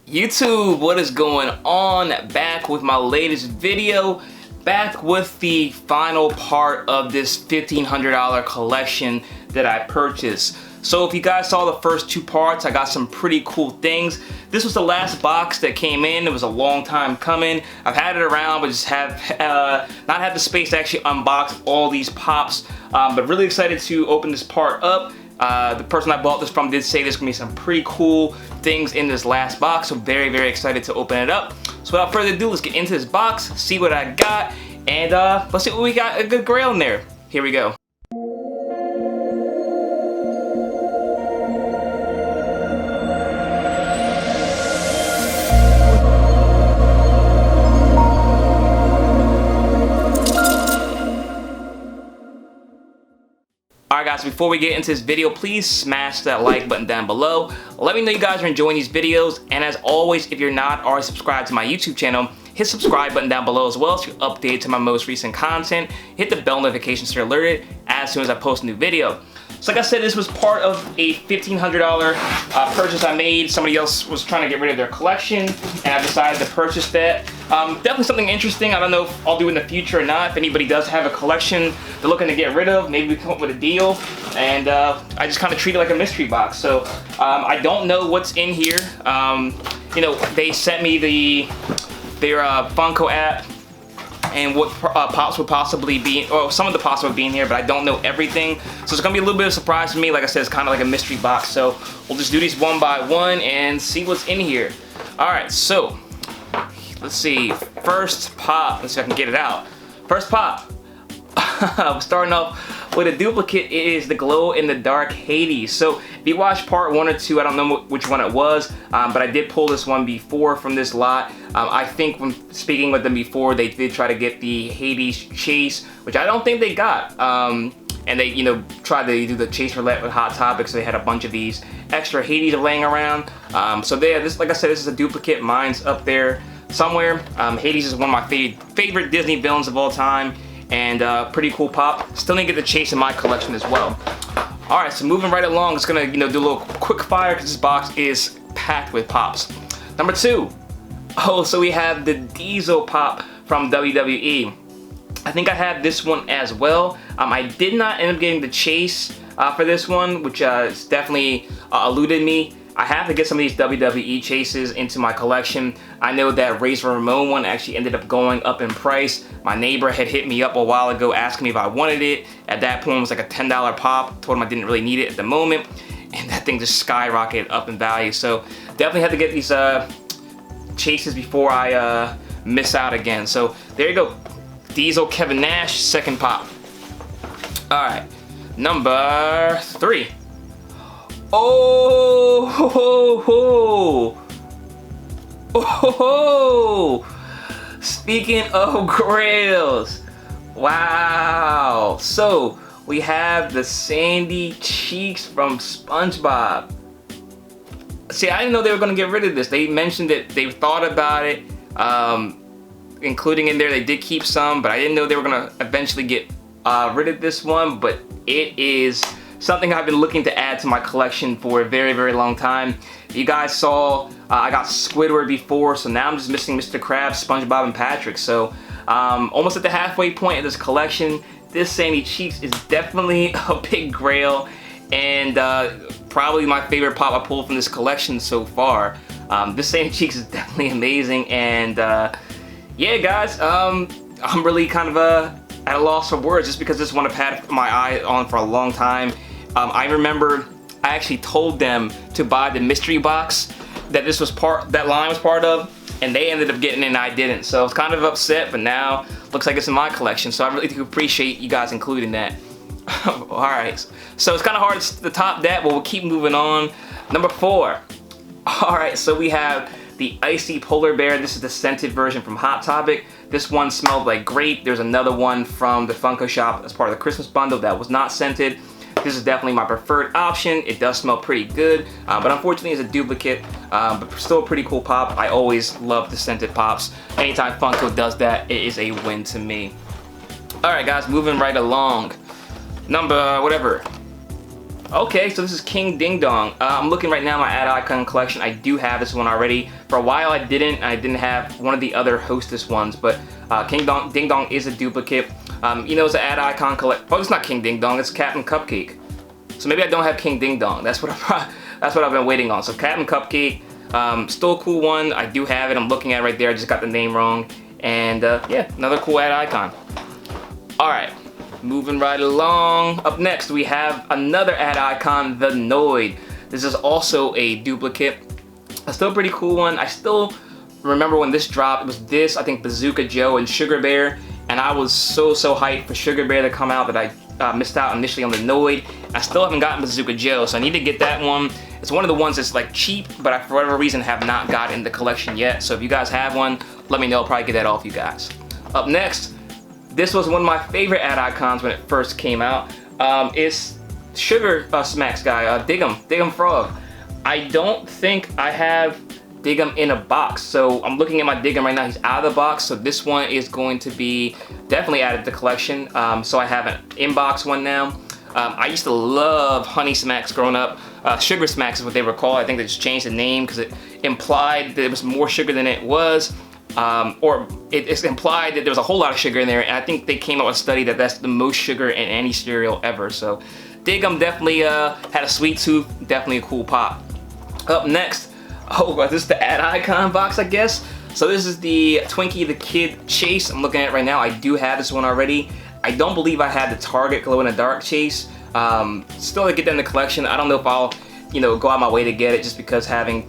YouTube, what is going on? Back with my latest video, back with the final part of this $1,500 collection that I purchased. So if you guys saw the first two parts, I got some pretty cool things. This was the last box that came in. It was a long time coming. I've had it around, but just have not had the space to actually unbox all these pops. But really excited to open this part up. The person I bought this from did say there's gonna be some pretty cool things in this last box, so very, very excited to open it up. So without further ado, let's get into this box, see what I got, and let's see what we got. A good grail in there. Here we go. Alright guys, before we get into this video, please smash that like button down below. Let me know you guys are enjoying these videos, and as always, if you're not already subscribed to my YouTube channel, hit subscribe button down below as well so you're updated to my most recent content. Hit the bell notification so you're alerted as soon as I post a new video. So like I said, this was part of a $1,500 purchase I made. Somebody else was trying to get rid of their collection, and I decided to purchase that. Definitely something interesting. I don't know if I'll do in the future or not. If anybody does have a collection they're looking to get rid of, maybe we come up with a deal. And I just kind of treat it like a mystery box. So I don't know what's in here. You know, they sent me their Funko app and what pops would possibly be, or some of the pops would be in here, but I don't know everything. So it's gonna be a little bit of a surprise to me. Like I said, it's kind of like a mystery box. So we'll just do these one by one and see what's in here. All right, so let's see. First pop, let's see if I can get it out. First pop, I'm starting off with a duplicate. It is the glow in the dark Hades. So if you watched part 1 or 2, I don't know which one it was, but I did pull this one before from this lot. I think when speaking with them before, they did try to get the Hades chase, which I don't think they got. And they, you know, tried to do the chase roulette with Hot Topic, so they had a bunch of these extra Hades laying around. So there, this, like I said, this is a duplicate. Mine's up there somewhere. Hades is one of my favorite Disney villains of all time, and pretty cool pop. Still need to get the chase in my collection as well. All right, so moving right along, just gonna, you know, do a little quick fire because this box is packed with pops. Number 2. Oh, so we have the Diesel pop from WWE. I think I have this one as well. I did not end up getting the chase for this one, which definitely eluded me. I have to get some of these WWE chases into my collection. I know that Razor Ramon one actually ended up going up in price. My neighbor had hit me up a while ago asking me if I wanted it. At that point, it was like a $10 pop. Told him I didn't really need it at the moment, and that thing just skyrocketed up in value. So definitely had to get these chases before I miss out again. So there you go. Diesel Kevin Nash, second pop. All right, number 3. Oh, ho, ho, ho. Oh, speaking of grails, wow. So we have the Sandy Cheeks from SpongeBob. See, I didn't know they were gonna get rid of this. They mentioned that they thought about it, including in there. They did keep some, but I didn't know they were gonna eventually get rid of this one. But it is something I've been looking to add to my collection for a very, very long time. You guys saw I got Squidward before, so now I'm just missing Mr. Krabs, SpongeBob, and Patrick. So almost at the halfway point of this collection. This Sandy Cheeks is definitely a big grail, and probably my favorite pop I pulled from this collection so far. This Sandy Cheeks is definitely amazing, and yeah, guys, I'm really kind of at a loss for words just because this one I've had my eye on for a long time. I remember I actually told them to buy the mystery box that that line was part of, and they ended up getting it and I didn't. So I was kind of upset, but now looks like it's in my collection. So I really do appreciate you guys including that. All right, so it's kind of hard to top that, but we'll keep moving on. Number 4. All right, so we have the Icy Polar Bear. This is the scented version from Hot Topic. This one smelled like grape. There's another one from the Funko shop as part of the Christmas bundle that was not scented. This is definitely my preferred option. It does smell pretty good, but unfortunately it's a duplicate, but still a pretty cool pop. I always love the scented pops. Anytime Funko does that, it is a win to me. All right, guys, moving right along. Number, whatever, Okay, so this is King Ding Dong. I'm looking right now at my ad icon collection. I do have this one already. For a while I didn't have one of the other Hostess ones, but King Ding Dong is a duplicate. You know, it's an ad icon collect. Oh, it's not King Ding Dong, it's Captain Cupcake. So maybe I don't have King Ding Dong. That's what I've been waiting on. So Captain Cupcake, still a cool one. I do have it. I'm looking at it right there. I just got the name wrong. And yeah, another cool ad icon. All right. Moving right along. Up next, we have another ad icon, the Noid. This is also a duplicate. A still pretty cool one. I still remember when this dropped. It was this, I think, Bazooka Joe and Sugar Bear. And I was so hyped for Sugar Bear to come out that I missed out initially on the Noid. I still haven't gotten Bazooka Joe, so I need to get that one. It's one of the ones that's like cheap, but I, for whatever reason, have not gotten the collection yet. So if you guys have one, let me know. I'll probably get that off you guys. Up next, this was one of my favorite ad icons when it first came out. It's Sugar Smacks guy, Dig 'em Frog. I don't think I have Dig 'em in a box, so I'm looking at my Dig 'em right now. He's out of the box, so this one is going to be definitely added to the collection. So I have an in-box one now. I used to love Honey Smacks growing up. Sugar Smacks is what they were called. I think they just changed the name because it implied that it was more sugar than it was. Or it's implied that there was a whole lot of sugar in there, and I think they came out with a study that that's the most sugar in any cereal ever. So Dig 'em definitely had a sweet tooth, definitely a cool pop. Up next, oh, this is the ad icon box, I guess. So this is the Twinkie the Kid Chase. I'm looking at it right now. I do have this one already. I don't believe I had the Target Glow in the Dark Chase. Still to get that in the collection. I don't know if I'll, you know, go out my way to get it just because having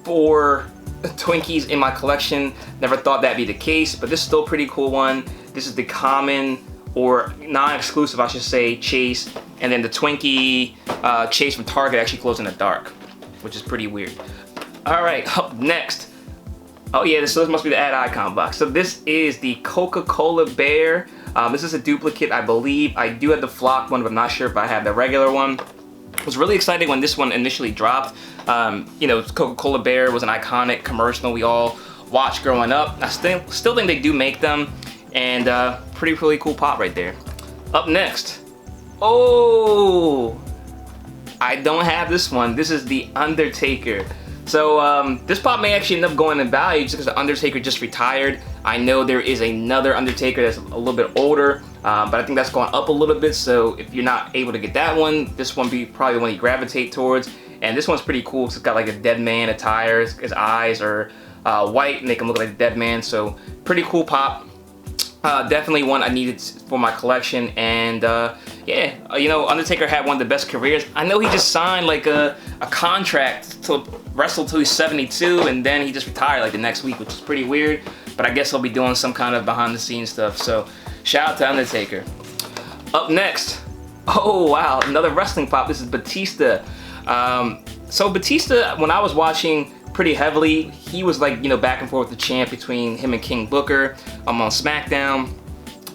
4 Twinkies in my collection, never thought that'd be the case, but this is still a pretty cool one. This is the common, or non-exclusive I should say, Chase, and then the Twinkie Chase from Target actually glows in the dark, which is pretty weird. Alright, up next. Oh yeah, this must be the ad icon box. So this is the Coca-Cola Bear. This is a duplicate, I believe. I do have the flocked one, but I'm not sure if I have the regular one. I was really excited when this one initially dropped. You know, Coca-Cola Bear was an iconic commercial we all watched growing up. I still think they do make them, and really cool pop right there. Up next, oh, I don't have this one. This is the Undertaker. So this pop may actually end up going in value just because the Undertaker just retired. I know there is another Undertaker that's a little bit older, but I think that's going up a little bit. So if you're not able to get that one, this one be probably the one you gravitate towards. And this one's pretty cool. It's got like a dead man attire. His eyes are white and they can look like a dead man. So pretty cool pop. Definitely one I needed for my collection. And yeah, you know, Undertaker had one of the best careers. I know he just signed like a contract to wrestle till he's 72, and then he just retired like the next week, which is pretty weird. But I guess he'll be doing some kind of behind the scenes stuff. So shout out to Undertaker. Up next, oh wow, another wrestling pop. This is Batista. So Batista, when I was watching pretty heavily, he was like, you know, back and forth the champ between him and King Booker on SmackDown.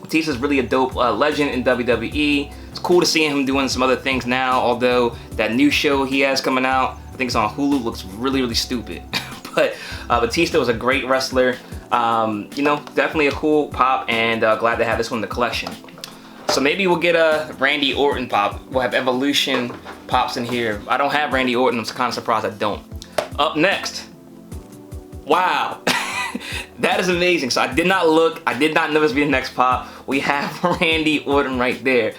Batista's really a dope legend in WWE. It's cool to see him doing some other things now, although that new show he has coming out, I think it's on Hulu, looks really stupid. But Batista was a great wrestler. You know, definitely a cool pop, and glad to have this one in the collection. So maybe we'll get a Randy Orton pop. We'll have Evolution pops in here. I don't have Randy Orton. I'm kind of surprised I don't. Up next, wow, that is amazing. So I did not look. I did not know this would be the next pop. We have Randy Orton right there.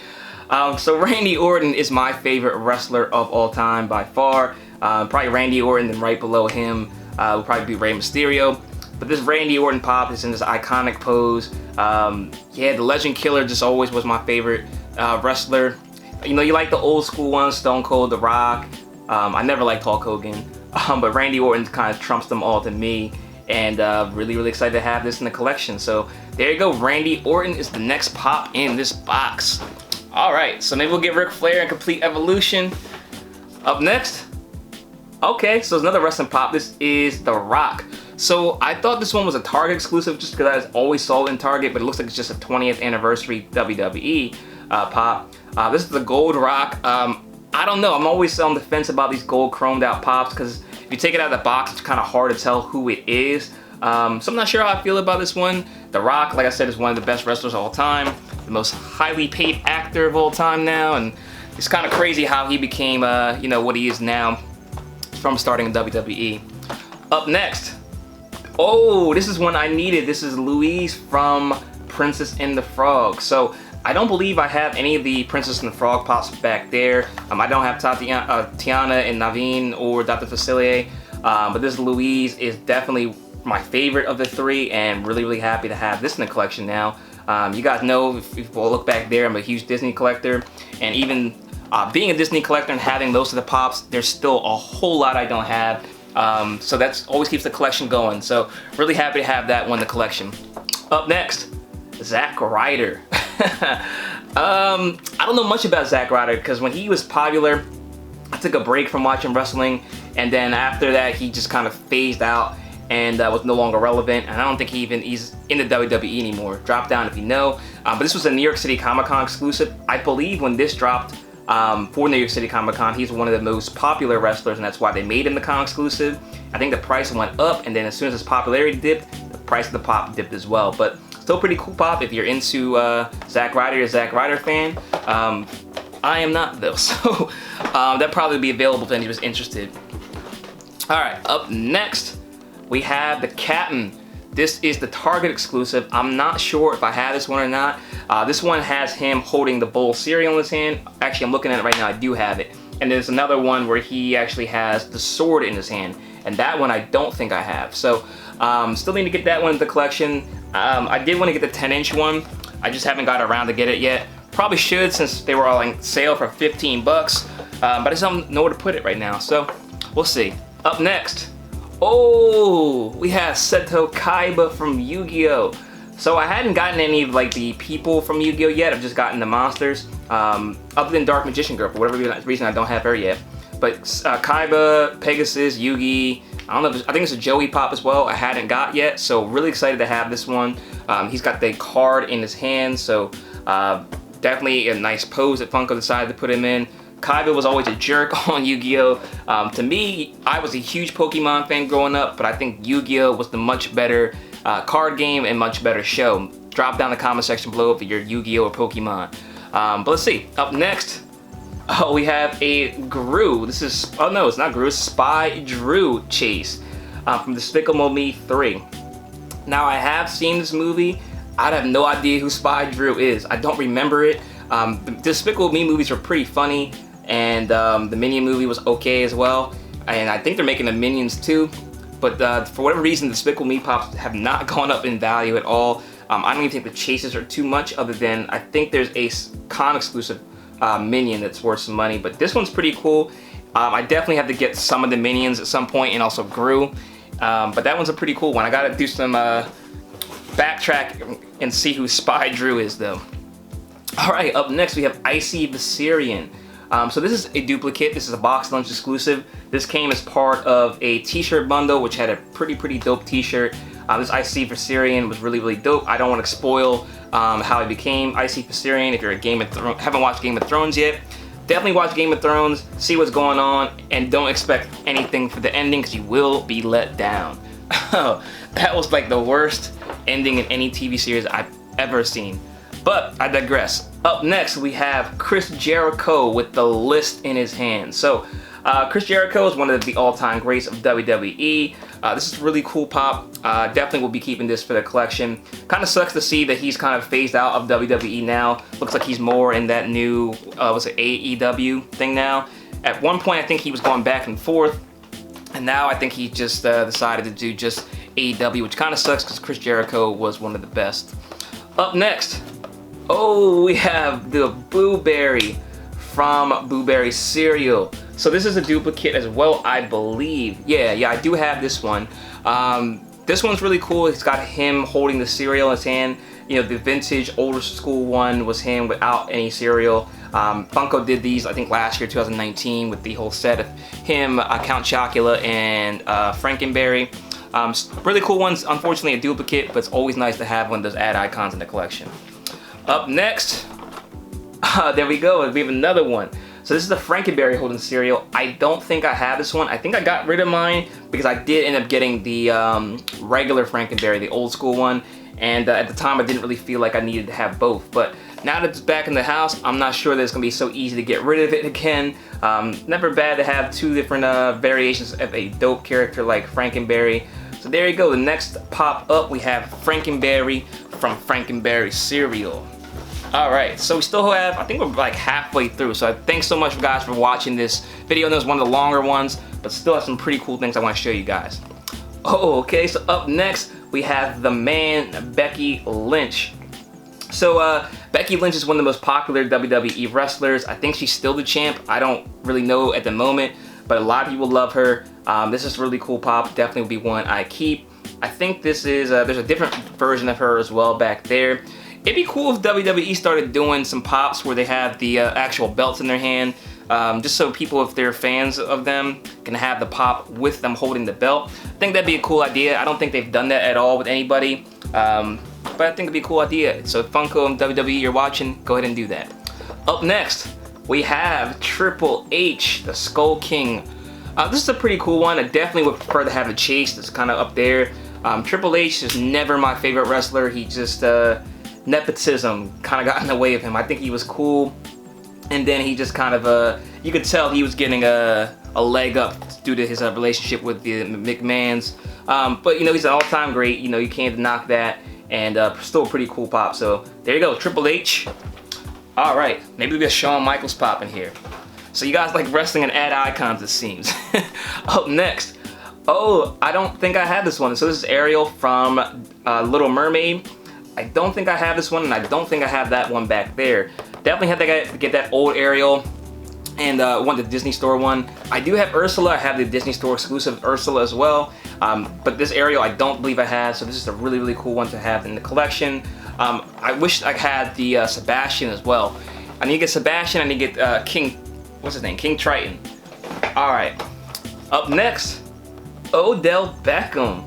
So Randy Orton is my favorite wrestler of all time by far. Probably Randy Orton, then right below him would probably be Rey Mysterio. But this Randy Orton pop is in this iconic pose. Yeah, the Legend Killer just always was my favorite wrestler. You know, you like the old school ones, Stone Cold, The Rock. I never liked Hulk Hogan, but Randy Orton kind of trumps them all to me. And really excited to have this in the collection. So there you go, Randy Orton is the next pop in this box. All right, so maybe we'll get Ric Flair in Complete Evolution. Up next, okay, so it's another wrestling pop. This is The Rock. So I thought this one was a Target exclusive just because I always saw it in Target, but it looks like it's just a 20th anniversary WWE pop. This is the Gold Rock. I don't know, I'm always on the fence about these gold chromed out pops because if you take it out of the box, it's kind of hard to tell who it is. So I'm not sure how I feel about this one. The Rock, like I said, is one of the best wrestlers of all time, the most highly paid actor of all time now, and it's kind of crazy how he became, you know, what he is now from starting in WWE. Up next, oh, this is one I needed. This is Louise from Princess and the Frog. So I don't believe I have any of the Princess and the Frog Pops back there. I don't have Tiana and Naveen or Dr. Facilier, but this Louise is definitely my favorite of the three, and really happy to have this in the collection now. You guys know, if you look back there, I'm a huge Disney collector, and even being a Disney collector and having most of the Pops, there's still a whole lot I don't have. So that's always keeps the collection going. So really happy to have that one in the collection. Up next, Zack Ryder. I don't know much about Zack Ryder because when he was popular, I took a break from watching wrestling, and then after that he just kind of phased out and was no longer relevant, and I don't think he's in the WWE anymore. Drop down if you know. But this was a New York City Comic Con exclusive. I believe when this dropped for New York City Comic Con, he's one of the most popular wrestlers, and that's why they made him the con exclusive. I think the price went up, and then as soon as his popularity dipped, the price of the pop dipped as well. But still pretty cool pop if you're into Zack Ryder, you're a Zack Ryder fan. I am not though, so that'll probably be available if anyone's interested. Alright, up next, we have the Captain. This is the Target exclusive. I'm not sure if I have this one or not. This one has him holding the bowl of cereal in his hand. Actually, I'm looking at it right now. I do have it. And there's another one where he actually has the sword in his hand. And that one I don't think I have. So, still need to get that one in the collection. I did want to get the 10-inch one. I just haven't got around to get it yet. Probably should, since they were all on sale for 15 bucks. But I just don't know where to put it right now. So, we'll see. Up next. Oh, we have Seto Kaiba from Yu-Gi-Oh! So I hadn't gotten any of like the people from Yu-Gi-Oh! Yet. I've just gotten the monsters. Other than Dark Magician Girl, for whatever reason I don't have her yet. But Kaiba, Pegasus, Yugi, I don't know, I think it's a Joey Pop as well, I hadn't got yet. So really excited to have this one. He's got the card in his hand, so definitely a nice pose that Funko decided to put him in. Kaiba was always a jerk on Yu-Gi-Oh! To me, I was a huge Pokemon fan growing up, but I think Yu-Gi-Oh! Was the much better card game and much better show. Drop down in the comment section below if you're Yu-Gi-Oh! Or Pokemon. But let's see, up next, we have a Gru. This is, oh no, it's not Gru, it's Spy Drew Chase from Despicable Me 3. Now I have seen this movie. I have no idea who Spy Drew is. I don't remember it. The Despicable Me movies were pretty funny, and the Minion movie was okay as well, and I think they're making the Minions too, but for whatever reason the Despicable Me Pops have not gone up in value at all. I don't even think the chases are too much, other than I think there's a con exclusive Minion that's worth some money, but this one's pretty cool. I definitely have to get some of the Minions at some point, and also Gru, but that one's a pretty cool one. I gotta do some backtrack and see who Spy Drew is though. Alright, up next we have Icy Viserion. So this is a duplicate. This is a box lunch exclusive. This came as part of a t-shirt bundle, which had a pretty dope t-shirt. This Icy Viserion was really dope. I don't want to spoil how it became Icy Viserion. If you're a haven't watched Game of Thrones yet, definitely watch Game of Thrones, see what's going on, and don't expect anything for the ending because you will be let down. That was like the worst ending in any TV series I've ever seen. But I digress. Up next we have Chris Jericho with the list in his hand. So Chris Jericho is one of the all-time greats of WWE. This is really cool pop. Definitely will be keeping this for the collection. Kind of sucks to see that he's kind of phased out of WWE now. Looks like he's more in that new what's it, AEW thing now. At one point I think he was going back and forth, and now I think he just decided to do just AEW, which kind of sucks because Chris Jericho was one of the best. Up next, oh, we have the Blueberry from Blueberry Cereal. So this is a duplicate as well, I believe. Yeah, I do have this one. This one's really cool. It's got him holding the cereal in his hand. You know, the vintage, older school one was him without any cereal. Funko did these, I think, last year, 2019, with the whole set of him, Count Chocula, and Frankenberry. Really cool ones. Unfortunately, a duplicate, but it's always nice to have one of those ad icons in the collection. Up next, there we go, we have another one. So this is the Frankenberry holding cereal. I don't think I have this one. I think I got rid of mine because I did end up getting the regular Frankenberry, the old school one. And at the time I didn't really feel like I needed to have both. But now that it's back in the house, I'm not sure that it's gonna be so easy to get rid of it again. Never bad to have two different variations of a dope character like Frankenberry. So there you go. The next pop up, we have Frankenberry from Frankenberry cereal. All right, so we still have, I think we're like halfway through. So thanks so much guys for watching this video. I know it's one of the longer ones, but still have some pretty cool things I want to show you guys. Oh, okay, so up next, we have the man, Becky Lynch. So Becky Lynch is one of the most popular WWE wrestlers. I think she's still the champ. I don't really know at the moment, but a lot of people love her. This is a really cool pop. Definitely will be one I keep. I think this is, there's a different version of her as well back there. It'd be cool if WWE started doing some pops where they have the actual belts in their hand, just so people, if they're fans of them, can have the pop with them holding the belt. I think that'd be a cool idea. I don't think they've done that at all with anybody, but I think it'd be a cool idea. So Funko and WWE, you're watching, go ahead and do that. Up next, we have Triple H, the Skull King. This is a pretty cool one. I definitely would prefer to have a chase that's kind of up there. Triple H is never my favorite wrestler. He just, nepotism kind of got in the way of him. I think he was cool, and then he just kind of, you could tell he was getting a leg up due to his relationship with the McMahons. But you know, he's an all-time great. You know, you can't knock that, and still a pretty cool pop. So there you go, Triple H. All right, maybe we got Shawn Michaels pop in here. So you guys like wrestling and add icons, it seems. Up next, oh, I don't think I have this one. So this is Ariel from Little Mermaid. I don't think I have this one, and I don't think I have that one back there. Definitely have to get that old Ariel and one, the Disney Store one. I do have Ursula. I have the Disney Store exclusive Ursula as well. But this Ariel I don't believe I have, so this is a really, really cool one to have in the collection. I wish I had the Sebastian as well. I need to get Sebastian, I need to get King, what's his name? King Triton. All right, up next, Odell Beckham.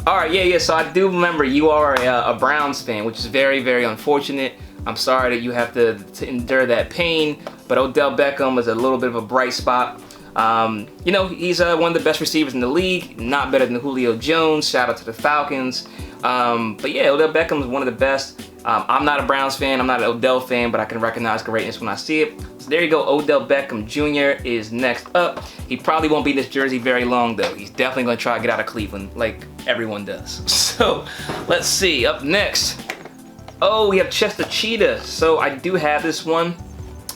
All right, yeah, so I do remember you are a Browns fan, which is very, very unfortunate. I'm sorry that you have to endure that pain, but Odell Beckham is a little bit of a bright spot. You know, he's one of the best receivers in the league, not better than Julio Jones. Shout out to the Falcons. But yeah, Odell Beckham is one of the best. I'm not a Browns fan, I'm not an Odell fan, but I can recognize greatness when I see it. So there you go, Odell Beckham Jr. is next up. He probably won't be in this jersey very long though. He's definitely gonna try to get out of Cleveland like everyone does. So let's see, up next. Oh, we have Chester Cheetah. So I do have this one.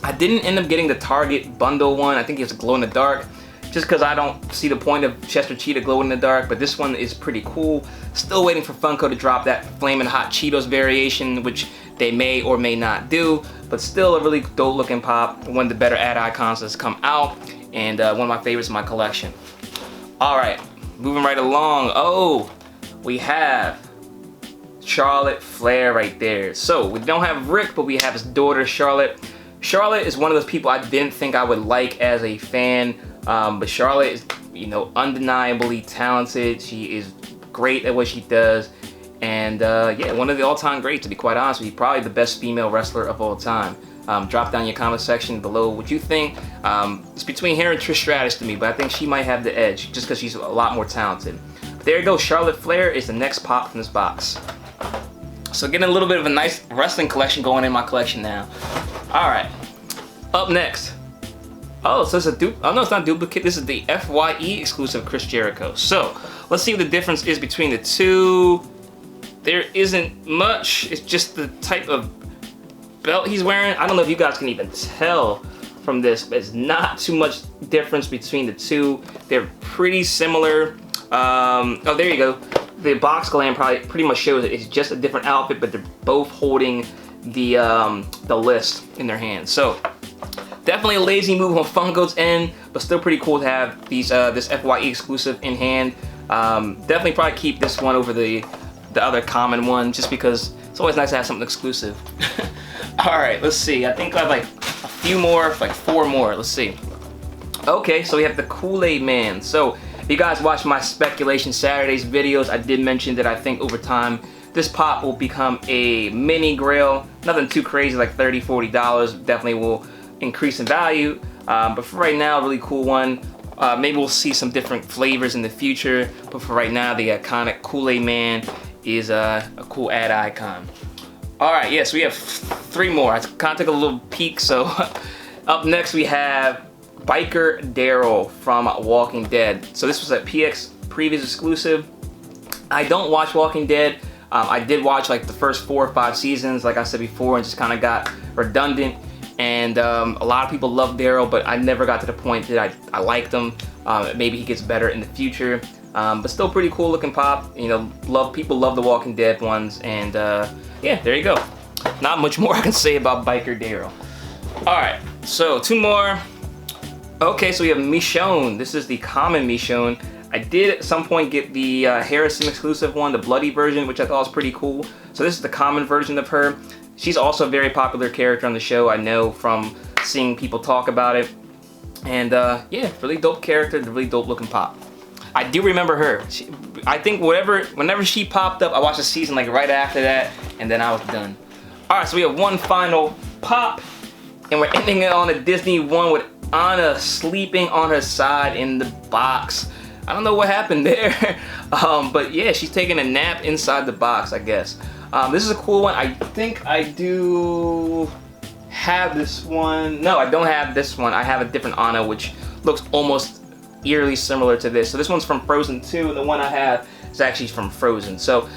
I didn't end up getting the Target bundle one. I think it's glow in the dark, just because I don't see the point of Chester Cheetah glow in the dark, but this one is pretty cool. Still waiting for Funko to drop that Flamin' Hot Cheetos variation, which they may or may not do, but still a really dope looking pop. One of the better ad icons that's come out, and one of my favorites in my collection. All right, moving right along. Oh, we have Charlotte Flair right there. So we don't have Rick, but we have his daughter, Charlotte. Charlotte is one of those people I didn't think I would like as a fan, but Charlotte is, you know, undeniably talented. She is great at what she does, and yeah, one of the all-time greats, to be quite honest with you. Probably the best female wrestler of all time. Drop down your comment section below what you think. It's between her and Trish Stratus to me, but I think she might have the edge just because she's a lot more talented. But there you go, Charlotte Flair is the next pop from this box. So getting a little bit of a nice wrestling collection going in my collection now. All right, up next. Oh, so it's a oh no, it's not a duplicate. This is the FYE exclusive Chris Jericho. So let's see what the difference is between the two. There isn't much. It's just the type of belt he's wearing. I don't know if you guys can even tell from this, but it's not too much difference between the two. They're pretty similar. Oh, there you go. The box glam probably pretty much shows it. It's just a different outfit, but they're both holding the list in their hands. So definitely a lazy move on Funko's end, but still pretty cool to have these this FYE exclusive in hand. Definitely probably keep this one over the other common one, just because it's always nice to have something exclusive. All right, let's see. I think I have like a few more, like 4 more. Let's see. Okay, so we have the Kool-Aid Man. So if you guys watch my Speculation Saturdays videos, I did mention that I think over time this pop will become a mini grail. Nothing too crazy, like $30, $40. Definitely will increase in value. But for right now, really cool one. Maybe we'll see some different flavors in the future. But for right now, the iconic Kool-Aid Man is a cool ad icon. All right, yes, we have 3 more. I kind of took a little peek. So up next we have Biker Daryl from Walking Dead. So this was a PX Previous exclusive. I don't watch Walking Dead. I did watch like the first 4 or 5 seasons, like I said before, and just kind of got redundant. And a lot of people love Daryl, but I never got to the point that I liked him. Maybe he gets better in the future, but still pretty cool looking pop. You know, people love the Walking Dead ones, and yeah, there you go. Not much more I can say about Biker Daryl. All right, so 2 more. Okay, so we have Michonne. This is the common Michonne. I did at some point get the Harrison exclusive one, the bloody version, which I thought was pretty cool. So this is the common version of her. She's also a very popular character on the show, I know from seeing people talk about it. And yeah, really dope character, really dope looking pop. I do remember her. I think whenever she popped up, I watched the season like right after that, and then I was done. All right, so we have one final pop, and we're ending it on a Disney one with Anna sleeping on her side in the box. I don't know what happened there, but yeah, she's taking a nap inside the box, I guess. This is a cool one. I think I do have this one. No, I don't have this one. I have a different Anna, which looks almost eerily similar to this. So this one's from Frozen 2, and the one I have is actually from Frozen. So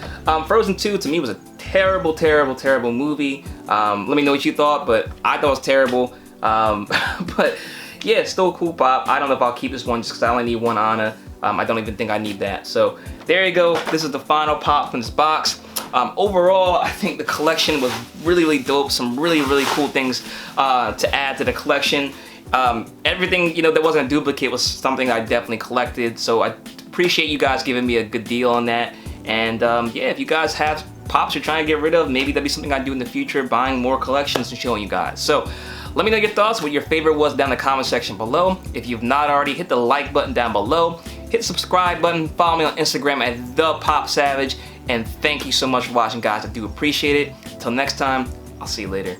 Frozen 2 to me was a terrible, terrible, terrible movie. Let me know what you thought, but I thought it was terrible. But yeah, it's still a cool pop. I don't know if I'll keep this one just because I only need one Anna. I don't even think I need that. So there you go. This is the final pop from this box. Overall, I think the collection was really, really dope. Some really, really cool things to add to the collection. Everything, you know, that wasn't a duplicate was something I definitely collected. So I appreciate you guys giving me a good deal on that. And yeah, if you guys have pops you're trying to get rid of, maybe that'd be something I do in the future, buying more collections and showing you guys. So let me know your thoughts, what your favorite was down in the comment section below. If you've not already, hit the like button down below. Hit the subscribe button. Follow me on Instagram at ThePopSavage. And thank you so much for watching, guys. I do appreciate it. Until next time, I'll see you later.